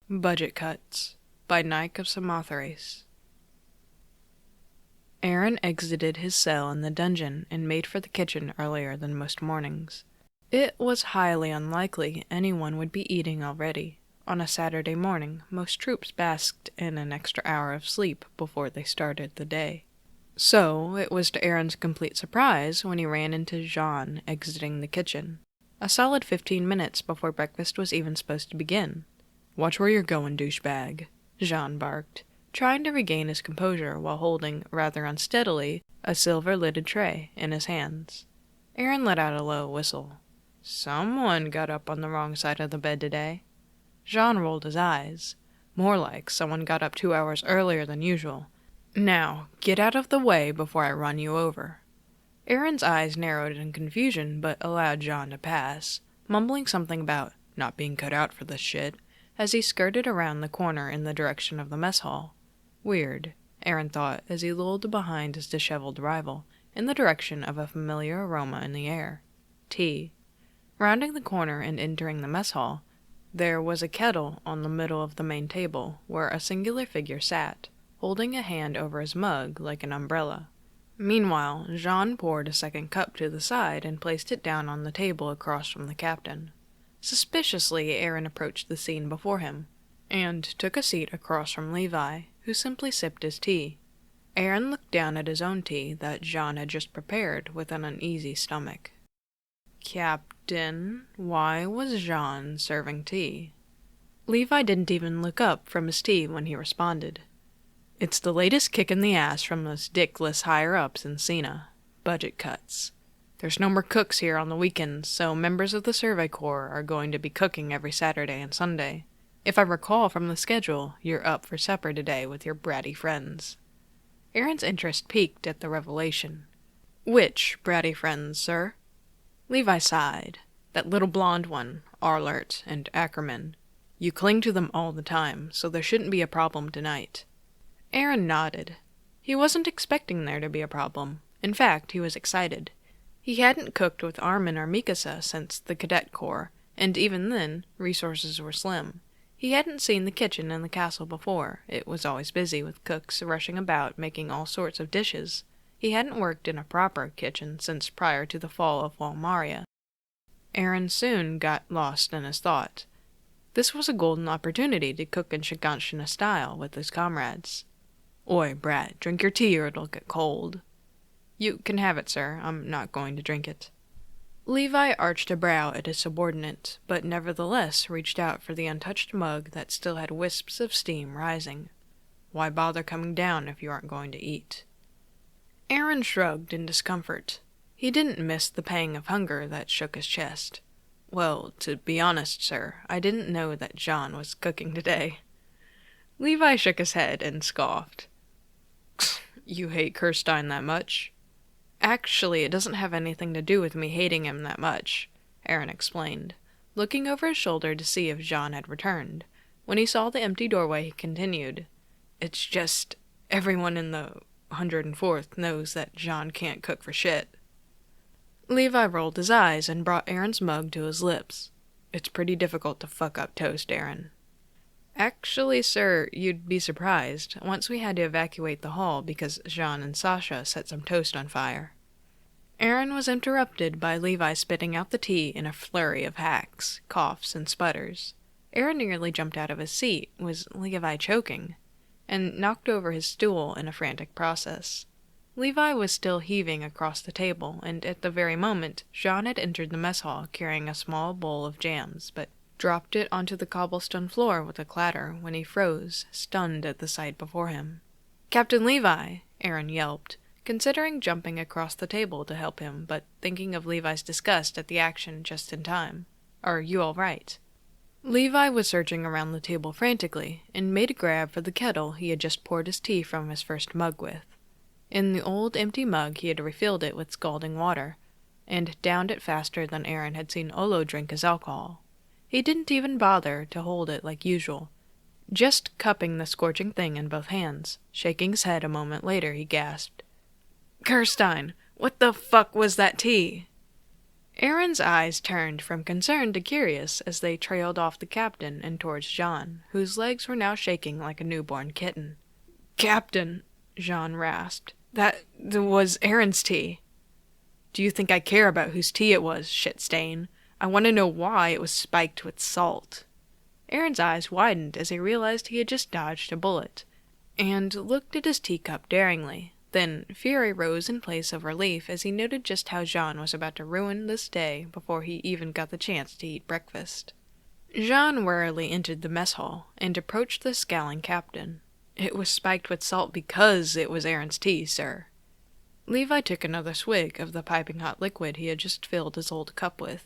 Budget Cuts by Nike of Samothrace. Aaron exited his cell in the dungeon and made for the kitchen earlier than most mornings. It was highly unlikely anyone would be eating already. On a Saturday morning, most troops basked in an extra hour of sleep before they started the day. So, it was to Aaron's complete surprise when he ran into Jean exiting the kitchen. A solid 15 minutes before breakfast was even supposed to begin. "Watch where you're going, douchebag," Jean barked, trying to regain his composure while holding, rather unsteadily, a silver-lidded tray in his hands. Aaron let out a low whistle. "Someone got up on the wrong side of the bed today." Jean rolled his eyes. "More like someone got up 2 hours earlier than usual. Now, get out of the way before I run you over." Aaron's eyes narrowed in confusion but allowed Jean to pass, mumbling something about not being cut out for this shit, as he skirted around the corner in the direction of the mess hall. Weird, Aaron thought as he lulled behind his disheveled rival, in the direction of a familiar aroma in the air. Tea. Rounding the corner and entering the mess hall, there was a kettle on the middle of the main table, where a singular figure sat, holding a hand over his mug like an umbrella. Meanwhile, Jean poured a second cup to the side and placed it down on the table across from the captain. Suspiciously, Aaron approached the scene before him, and took a seat across from Levi, who simply sipped his tea. Aaron looked down at his own tea that Jean had just prepared with an uneasy stomach. "Captain, why was Jean serving tea?" Levi didn't even look up from his tea when he responded. "It's the latest kick in the ass from those dickless higher-ups in Cena. Budget cuts. There's no more cooks here on the weekends, so members of the Survey Corps are going to be cooking every Saturday and Sunday. If I recall from the schedule, you're up for supper today with your bratty friends." Aaron's interest piqued at the revelation. "Which bratty friends, sir?" Levi sighed. "That little blonde one, Arlert, and Ackerman. You cling to them all the time, so there shouldn't be a problem tonight." Aaron nodded. He wasn't expecting there to be a problem. In fact, he was excited. He hadn't cooked with Armin or Mikasa since the Cadet Corps, and even then, resources were slim. He hadn't seen the kitchen in the castle before. It was always busy with cooks rushing about making all sorts of dishes. He hadn't worked in a proper kitchen since prior to the fall of Walmaria. Aaron soon got lost in his thought. This was a golden opportunity to cook in Shiganshina style with his comrades. "Oi, brat, drink your tea or it'll get cold." "You can have it, sir. I'm not going to drink it." Levi arched a brow at his subordinate, but nevertheless reached out for the untouched mug that still had wisps of steam rising. "Why bother coming down if you aren't going to eat?" Aaron shrugged in discomfort. He didn't miss the pang of hunger that shook his chest. "Well, to be honest, sir, I didn't know that John was cooking today." Levi shook his head and scoffed. "You hate Kirstein that much?" "Actually, it doesn't have anything to do with me hating him that much," Aaron explained, looking over his shoulder to see if Jean had returned. When he saw the empty doorway, he continued, "It's just, everyone in the 104th knows that Jean can't cook for shit." Levi rolled his eyes and brought Aaron's mug to his lips. "It's pretty difficult to fuck up toast, Aaron." "Actually, sir, you'd be surprised. Once we had to evacuate the hall because Jean and Sasha set some toast on fire." Aaron was interrupted by Levi spitting out the tea in a flurry of hacks, coughs, and sputters. Aaron nearly jumped out of his seat. Was Levi choking? And knocked over his stool in a frantic process. Levi was still heaving across the table, and at the very moment, Jean had entered the mess hall carrying a small bowl of jams, but dropped it onto the cobblestone floor with a clatter when he froze, stunned at the sight before him. "Captain Levi!" Aaron yelped, considering jumping across the table to help him, but thinking of Levi's disgust at the action just in time. "Are you all right?" Levi was searching around the table frantically, and made a grab for the kettle he had just poured his tea from his first mug with. In the old empty mug he had refilled it with scalding water, and downed it faster than Aaron had seen Olo drink his alcohol. He didn't even bother to hold it like usual, just cupping the scorching thing in both hands. Shaking his head a moment later, he gasped, "Kirstein, what the fuck was that tea?" Aaron's eyes turned from concern to curious as they trailed off the captain and towards Jean, whose legs were now shaking like a newborn kitten. "Captain," Jean rasped, that was Aaron's tea." "Do you think I care about whose tea it was, shit-stain? I want to know why it was spiked with salt." Aaron's eyes widened as he realized he had just dodged a bullet, and looked at his teacup daringly. Then fury rose in place of relief as he noted just how Jean was about to ruin this day before he even got the chance to eat breakfast. Jean warily entered the mess hall and approached the scowling captain. "It was spiked with salt because it was Aaron's tea, sir." Levi took another swig of the piping hot liquid he had just filled his old cup with.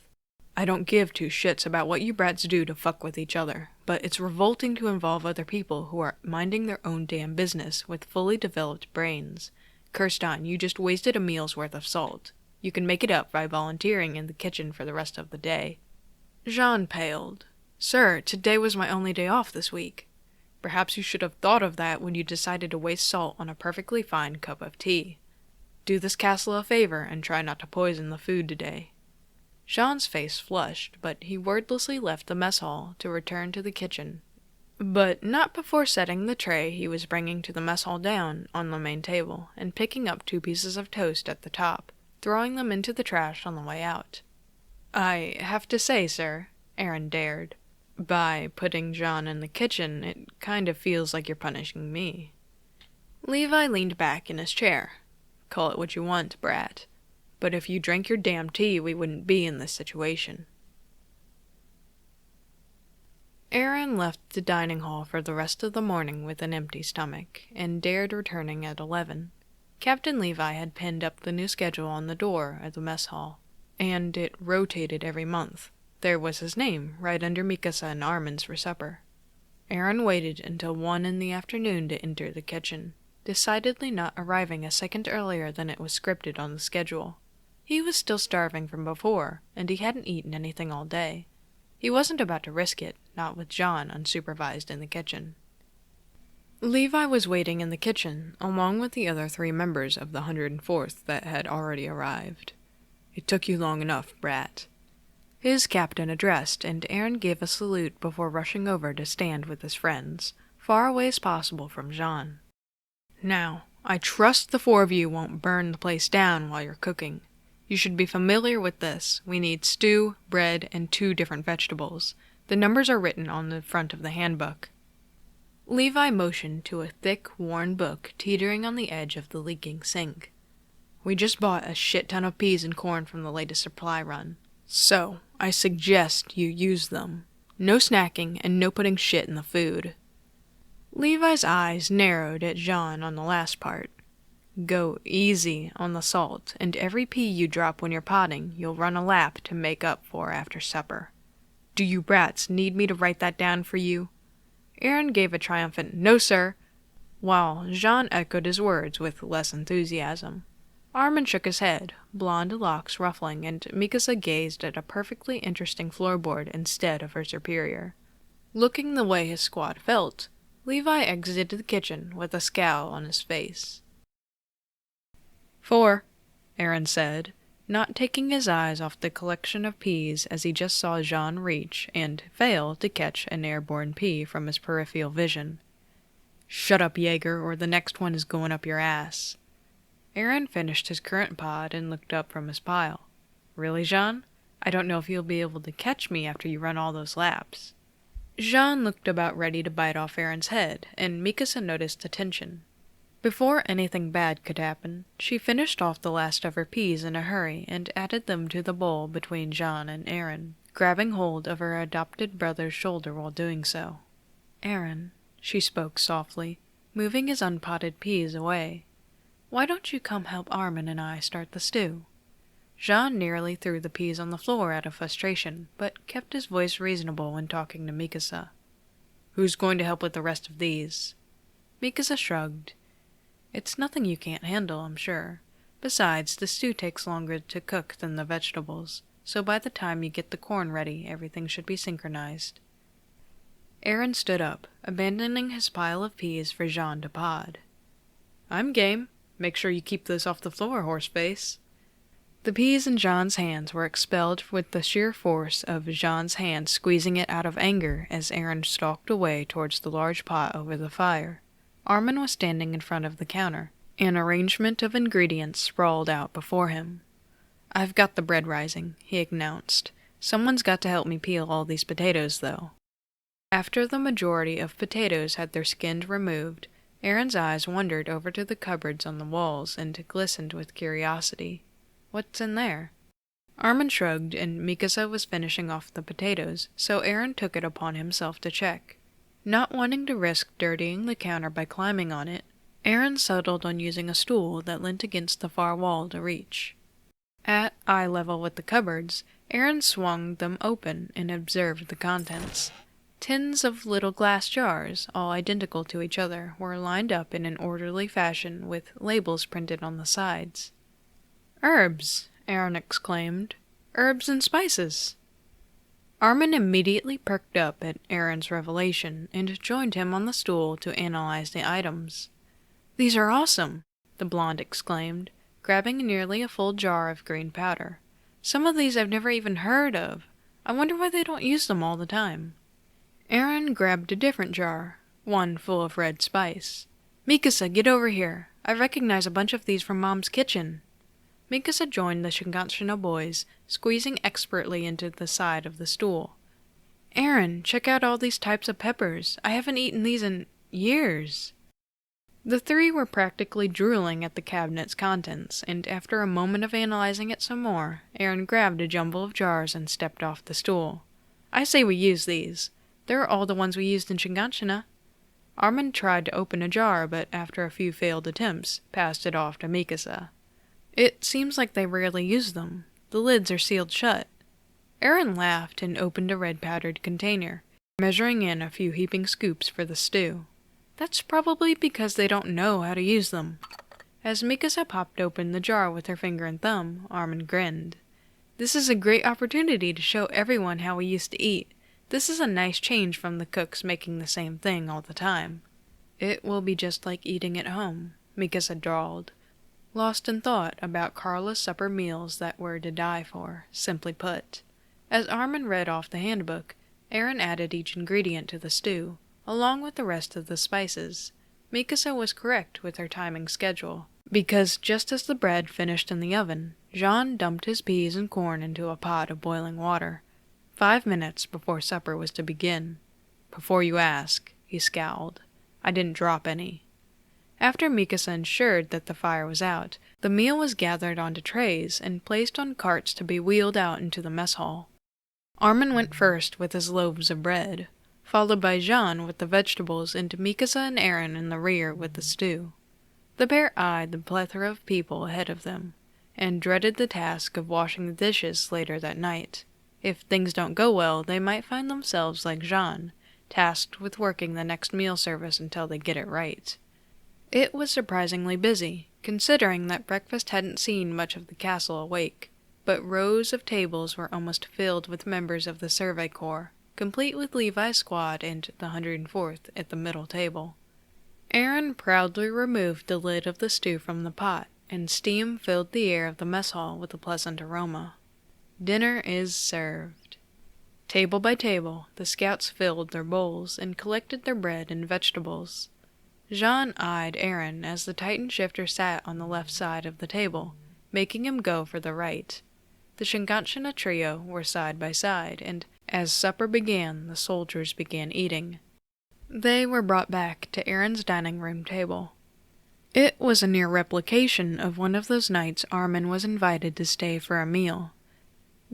"I don't give two shits about what you brats do to fuck with each other, but it's revolting to involve other people who are minding their own damn business with fully developed brains. Kirstein, you just wasted a meal's worth of salt. You can make it up by volunteering in the kitchen for the rest of the day." Jean paled. "Sir, today was my only day off this week." "Perhaps you should have thought of that when you decided to waste salt on a perfectly fine cup of tea. Do this castle a favor and try not to poison the food today." Jean's face flushed, but he wordlessly left the mess hall to return to the kitchen. But not before setting the tray he was bringing to the mess hall down on the main table and picking up 2 pieces of toast at the top, throwing them into the trash on the way out. "I have to say, sir," Aaron dared, "by putting Jean in the kitchen, it kind of feels like you're punishing me." Levi leaned back in his chair. "Call it what you want, brat. But if you drank your damn tea, we wouldn't be in this situation." Aaron left the dining hall for the rest of the morning with an empty stomach, and dared returning at 11. Captain Levi had pinned up the new schedule on the door at the mess hall, and it rotated every month. There was his name right under Mikasa and Armin's for supper. Aaron waited until 1 in the afternoon to enter the kitchen, decidedly not arriving a second earlier than it was scripted on the schedule. He was still starving from before, and he hadn't eaten anything all day. He wasn't about to risk it, not with Jean unsupervised in the kitchen. Levi was waiting in the kitchen, along with the other 3 members of the 104th that had already arrived. "It took you long enough, brat." His captain addressed, and Aaron gave a salute before rushing over to stand with his friends, far away as possible from Jean. "Now, I trust the 4 of you won't burn the place down while you're cooking. You should be familiar with this. We need stew, bread, and 2 different vegetables. The numbers are written on the front of the handbook." Levi motioned to a thick, worn book teetering on the edge of the leaking sink. "We just bought a shit ton of peas and corn from the latest supply run. So, I suggest you use them. No snacking and no putting shit in the food." Levi's eyes narrowed at Jean on the last part. "Go easy on the salt, and every pea you drop when you're potting, you'll run a lap to make up for after supper. Do you brats need me to write that down for you?" Aaron gave a triumphant "No, sir," while Jean echoed his words with less enthusiasm. Armin shook his head, blonde locks ruffling, and Mikasa gazed at a perfectly interesting floorboard instead of her superior. Looking the way his squad felt, Levi exited the kitchen with a scowl on his face. 4, Aaron said, not taking his eyes off the collection of peas as he just saw Jean reach and fail to catch an airborne pea from his peripheral vision. "Shut up, Jaeger, or the next one is going up your ass." Aaron finished his current pod and looked up from his pile. "Really, Jean? I don't know if you'll be able to catch me after you run all those laps." Jean looked about ready to bite off Aaron's head, and Mikasa noticed the tension. Before anything bad could happen, she finished off the last of her peas in a hurry and added them to the bowl between Jean and Aaron, grabbing hold of her adopted brother's shoulder while doing so. "Aaron," she spoke softly, moving his unpotted peas away, "why don't you come help Armin and I start the stew?" Jean nearly threw the peas on the floor out of frustration, but kept his voice reasonable when talking to Mikasa. "Who's going to help with the rest of these?" Mikasa shrugged. "It's nothing you can't handle, I'm sure. Besides, the stew takes longer to cook than the vegetables, so by the time you get the corn ready, everything should be synchronized." Aaron stood up, abandoning his pile of peas for Jean to pod. "I'm game. Make sure you keep this off the floor, horseface." The peas in Jean's hands were expelled with the sheer force of Jean's hand squeezing it out of anger as Aaron stalked away towards the large pot over the fire. Armin was standing in front of the counter. An arrangement of ingredients sprawled out before him. "I've got the bread rising," he announced. "Someone's got to help me peel all these potatoes, though." After the majority of potatoes had their skins removed, Aaron's eyes wandered over to the cupboards on the walls and glistened with curiosity. "What's in there?" Armin shrugged, and Mikasa was finishing off the potatoes, so Aaron took it upon himself to check. Not wanting to risk dirtying the counter by climbing on it, Aaron settled on using a stool that leant against the far wall to reach. At eye level with the cupboards, Aaron swung them open and observed the contents. Tins of little glass jars, all identical to each other, were lined up in an orderly fashion with labels printed on the sides. "Herbs!" Aaron exclaimed. "Herbs and spices!" Armin immediately perked up at Aaron's revelation and joined him on the stool to analyze the items. "These are awesome!" the blonde exclaimed, grabbing nearly a full jar of green powder. "Some of these I've never even heard of. I wonder why they don't use them all the time." Aaron grabbed a different jar, one full of red spice. "Mikasa, get over here. I recognize a bunch of these from Mom's kitchen." Mikasa joined the Shiganshina boys, squeezing expertly into the side of the stool. "Aaron, check out all these types of peppers. I haven't eaten these in years." The three were practically drooling at the cabinet's contents, and after a moment of analyzing it some more, Aaron grabbed a jumble of jars and stepped off the stool. "I say we use these. They're all the ones we used in Shiganshina." Armin tried to open a jar, but after a few failed attempts, passed it off to Mikasa. "It seems like they rarely use them. The lids are sealed shut." Aaron laughed and opened a red-powdered container, measuring in a few heaping scoops for the stew. "That's probably because they don't know how to use them." As Mikasa popped open the jar with her finger and thumb, Armin grinned. "This is a great opportunity to show everyone how we used to eat. This is a nice change from the cooks making the same thing all the time." "It will be just like eating at home," Mikasa drawled, lost in thought about Carla's supper meals that were to die for, simply put. As Armin read off the handbook, Aaron added each ingredient to the stew, along with the rest of the spices. Mikasa was correct with her timing schedule, because just as the bread finished in the oven, Jean dumped his peas and corn into a pot of boiling water. 5 minutes before supper was to begin. "Before you ask," he scowled, "I didn't drop any." After Mikasa ensured that the fire was out, the meal was gathered onto trays and placed on carts to be wheeled out into the mess hall. Armin went first with his loaves of bread, followed by Jean with the vegetables, and Mikasa and Aaron in the rear with the stew. The pair eyed the plethora of people ahead of them, and dreaded the task of washing the dishes later that night. If things don't go well, they might find themselves like Jean, tasked with working the next meal service until they get it right. It was surprisingly busy, considering that breakfast hadn't seen much of the castle awake, but rows of tables were almost filled with members of the Survey Corps, complete with Levi's squad and the 104th at the middle table. Aaron proudly removed the lid of the stew from the pot, and steam filled the air of the mess hall with a pleasant aroma. Dinner is served. Table by table, the scouts filled their bowls and collected their bread and vegetables. Jean eyed Aaron as the Titan shifter sat on the left side of the table, making him go for the right. The Shiganshina trio were side by side, and as supper began, the soldiers began eating. They were brought back to Aaron's dining room table. It was a near replication of one of those nights Armin was invited to stay for a meal.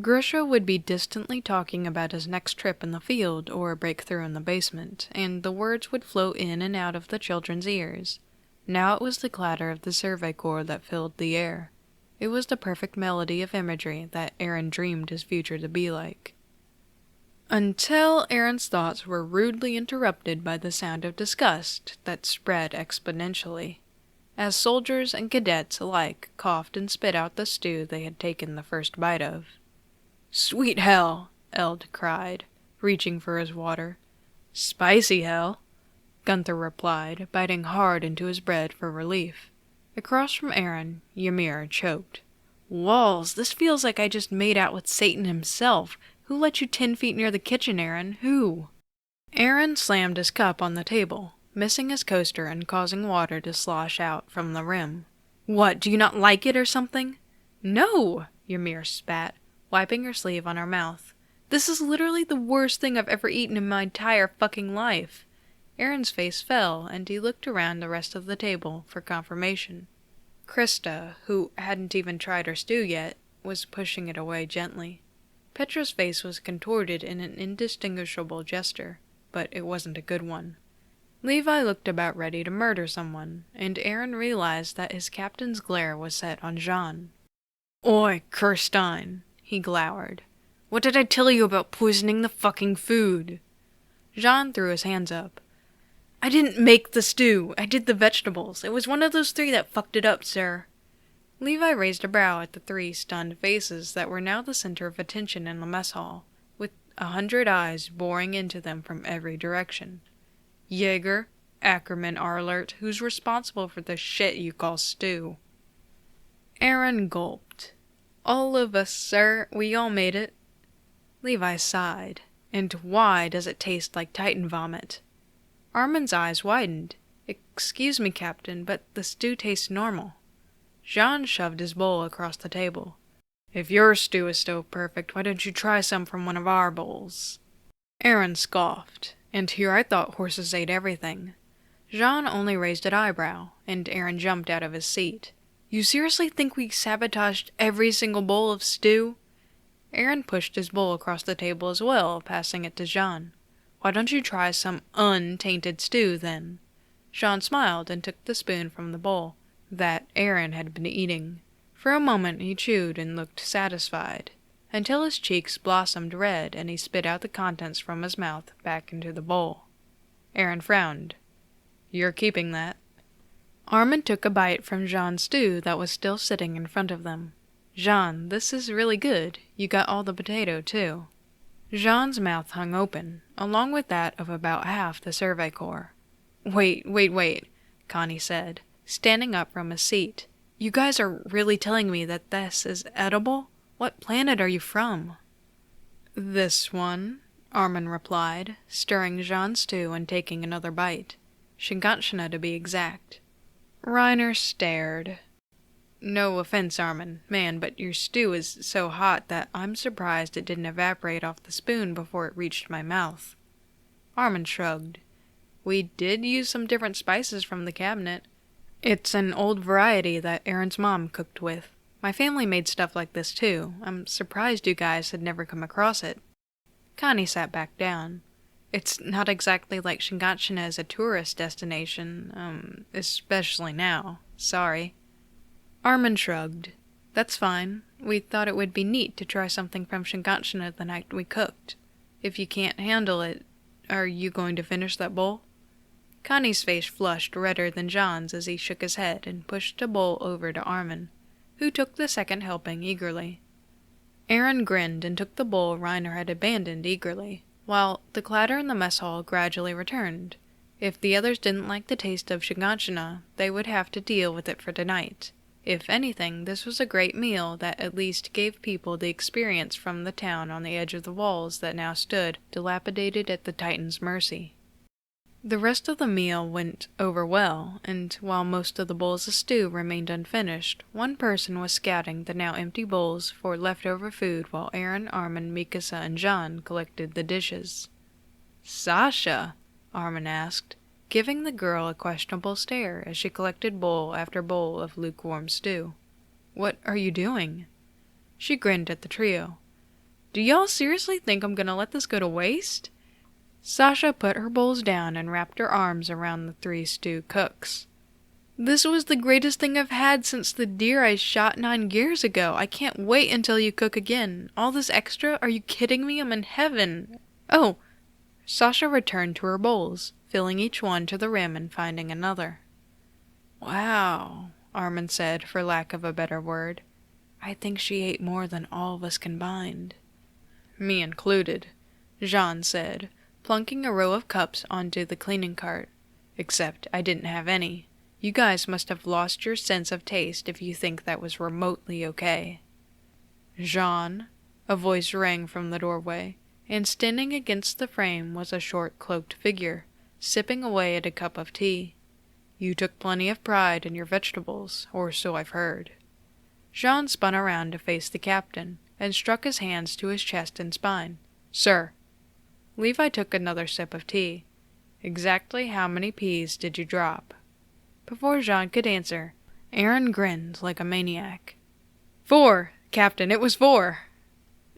Grisha would be distantly talking about his next trip in the field or a breakthrough in the basement, and the words would flow in and out of the children's ears. Now it was the clatter of the Survey Corps that filled the air. It was the perfect melody of imagery that Aaron dreamed his future to be like. Until Aaron's thoughts were rudely interrupted by the sound of disgust that spread exponentially, as soldiers and cadets alike coughed and spit out the stew they had taken the first bite of. "Sweet hell!" Eld cried, reaching for his water. "Spicy hell!" Gunther replied, biting hard into his bread for relief. Across from Aaron, Ymir choked. Walls, this feels like I just made out with Satan himself. Who let you 10 feet near the kitchen, Aaron? Who? Aaron slammed his cup on the table, missing his coaster and causing water to slosh out from the rim. What, do you not like it or something? No, Ymir spat, wiping her sleeve on her mouth. This is literally the worst thing I've ever eaten in my entire fucking life. Aaron's face fell, and he looked around the rest of the table for confirmation. Krista, who hadn't even tried her stew yet, was pushing it away gently. Petra's face was contorted in an indistinguishable gesture, but it wasn't a good one. Levi looked about ready to murder someone, and Aaron realized that his captain's glare was set on Jean. Oi, Kirstein, he glowered. What did I tell you about poisoning the fucking food? Jean threw his hands up. I didn't make the stew. I did the vegetables. It was one of those 3 that fucked it up, sir. Levi raised a brow at the 3 stunned faces that were now the center of attention in the mess hall, with 100 eyes boring into them from every direction. Jaeger, Ackerman Arlert, who's responsible for the shit you call stew? Aaron gulped. All of us, sir. We all made it. Levi sighed. And why does it taste like Titan vomit? Armin's eyes widened. Excuse me, Captain, but the stew tastes normal. Jean shoved his bowl across the table. If your stew is so perfect, why don't you try some from one of our bowls? Aaron scoffed, and here I thought horses ate everything. Jean only raised an eyebrow, and Aaron jumped out of his seat. You seriously think we sabotaged every single bowl of stew? Aaron pushed his bowl across the table as well, passing it to Jean. Why don't you try some untainted stew, then? Jean smiled and took the spoon from the bowl that Aaron had been eating. For a moment he chewed and looked satisfied, until his cheeks blossomed red and he spit out the contents from his mouth back into the bowl. Aaron frowned. You're keeping that. Armin took a bite from Jean's stew that was still sitting in front of them. Jean, this is really good. You got all the potato, too. Jean's mouth hung open, along with that of about half the Survey Corps. Wait, Connie said, standing up from his seat. You guys are really telling me that this is edible? What planet are you from? This one, Armin replied, stirring Jean's stew and taking another bite. Shiganshina, to be exact. Reiner stared. No offense, Armin, man, but your stew is so hot that I'm surprised it didn't evaporate off the spoon before it reached my mouth. Armin shrugged. We did use some different spices from the cabinet. It's an old variety that Aaron's mom cooked with. My family made stuff like this too. I'm surprised you guys had never come across it. Connie sat back down. It's not exactly like Shiganshina is a tourist destination, especially now. Sorry. Armin shrugged. That's fine. We thought it would be neat to try something from Shiganshina the night we cooked. If you can't handle it, are you going to finish that bowl? Connie's face flushed redder than Jean's as he shook his head and pushed a bowl over to Armin, who took the second helping eagerly. Aaron grinned and took the bowl Reiner had abandoned eagerly, while the clatter in the mess hall gradually returned. If the others didn't like the taste of Shiganshina, they would have to deal with it for tonight. If anything, this was a great meal that at least gave people the experience from the town on the edge of the walls that now stood dilapidated at the Titan's mercy. The rest of the meal went over well, and while most of the bowls of stew remained unfinished, one person was scouting the now empty bowls for leftover food while Aaron, Armin, Mikasa, and Jean collected the dishes. Sasha? Armin asked, giving the girl a questionable stare as she collected bowl after bowl of lukewarm stew. What are you doing? She grinned at the trio. Do y'all seriously think I'm gonna let this go to waste? Sasha put her bowls down and wrapped her arms around the 3 stew cooks. This was the greatest thing I've had since the deer I shot 9 years ago. I can't wait until you cook again. All this extra? Are you kidding me? I'm in heaven. Oh! Sasha returned to her bowls, filling each one to the rim and finding another. Wow, Armin said, for lack of a better word. I think she ate more than all of us combined. Me included, Jean said, plunking a row of cups onto the cleaning cart. Except I didn't have any. You guys must have lost your sense of taste if you think that was remotely okay. Jean, a voice rang from the doorway, and standing against the frame was a short cloaked figure, sipping away at a cup of tea. You took plenty of pride in your vegetables, or so I've heard. Jean spun around to face the captain, and struck his hands to his chest and spine. Sir. Levi took another sip of tea. Exactly how many peas did you drop? Before Jean could answer, Aaron grinned like a maniac. 4, Captain, it was 4.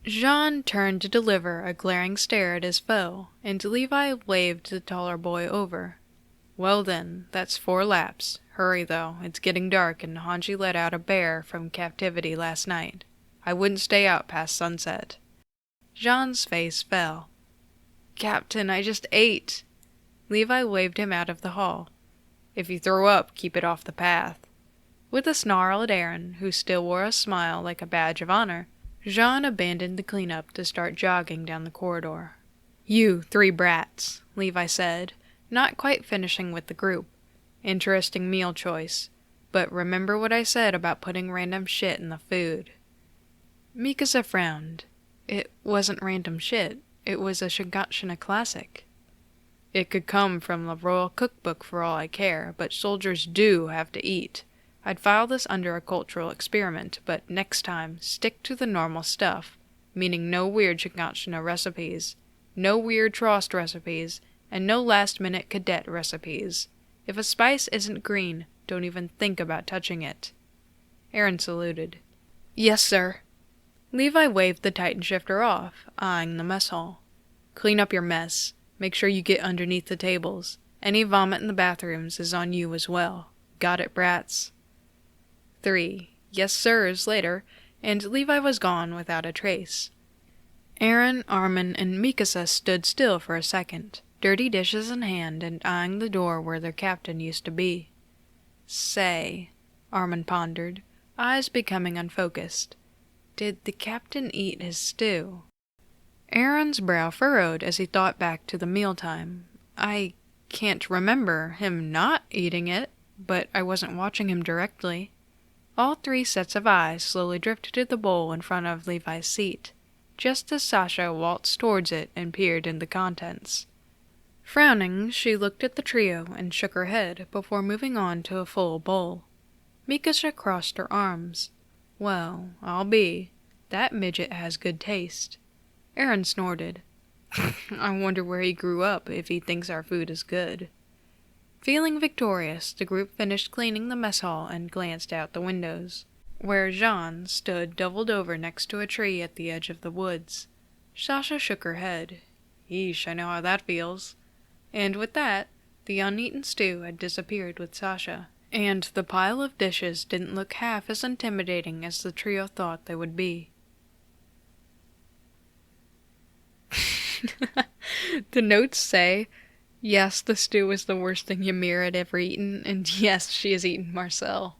Jean turned to deliver a glaring stare at his foe, and Levi waved the taller boy over. Well then, that's 4 laps. Hurry though, it's getting dark and Hanji let out a bear from captivity last night. I wouldn't stay out past sunset. Jean's face fell. Captain, I just ate. Levi waved him out of the hall. If you throw up, keep it off the path. With a snarl at Aaron, who still wore a smile like a badge of honor, Jean abandoned the cleanup to start jogging down the corridor. You 3 brats, Levi said, not quite finishing with the group. Interesting meal choice, but remember what I said about putting random shit in the food. Mikasa frowned. It wasn't random shit, it was a Shiganshina classic. It could come from the royal cookbook for all I care, but soldiers do have to eat. I'd file this under a cultural experiment, but next time, stick to the normal stuff, meaning no weird Shiganshina recipes, no weird Trost recipes, and no last-minute cadet recipes. If a spice isn't green, don't even think about touching it. Aaron saluted. Yes, sir. Levi waved the Titan shifter off, eyeing the mess hall. Clean up your mess. Make sure you get underneath the tables. Any vomit in the bathrooms is on you as well. Got it, brats? 3 yes sirs later, and Levi was gone without a trace. Aaron, Armin, and Mikasa stood still for a second, dirty dishes in hand and eyeing the door where their captain used to be. Say, Armin pondered, eyes becoming unfocused. Did the captain eat his stew? Aaron's brow furrowed as he thought back to the mealtime. I can't remember him not eating it, but I wasn't watching him directly. All 3 sets of eyes slowly drifted to the bowl in front of Levi's seat, just as Sasha waltzed towards it and peered in the contents. Frowning, she looked at the trio and shook her head before moving on to a full bowl. Mikasa crossed her arms. Well, I'll be. That midget has good taste. Aaron snorted. I wonder where he grew up if he thinks our food is good. Feeling victorious, the group finished cleaning the mess hall and glanced out the windows, where Jean stood doubled over next to a tree at the edge of the woods. Sasha shook her head. Yeesh, I know how that feels. And with that, the uneaten stew had disappeared with Sasha, and the pile of dishes didn't look half as intimidating as the trio thought they would be. The notes say, yes, the stew is the worst thing Ymir had ever eaten, and yes, she has eaten Marcel.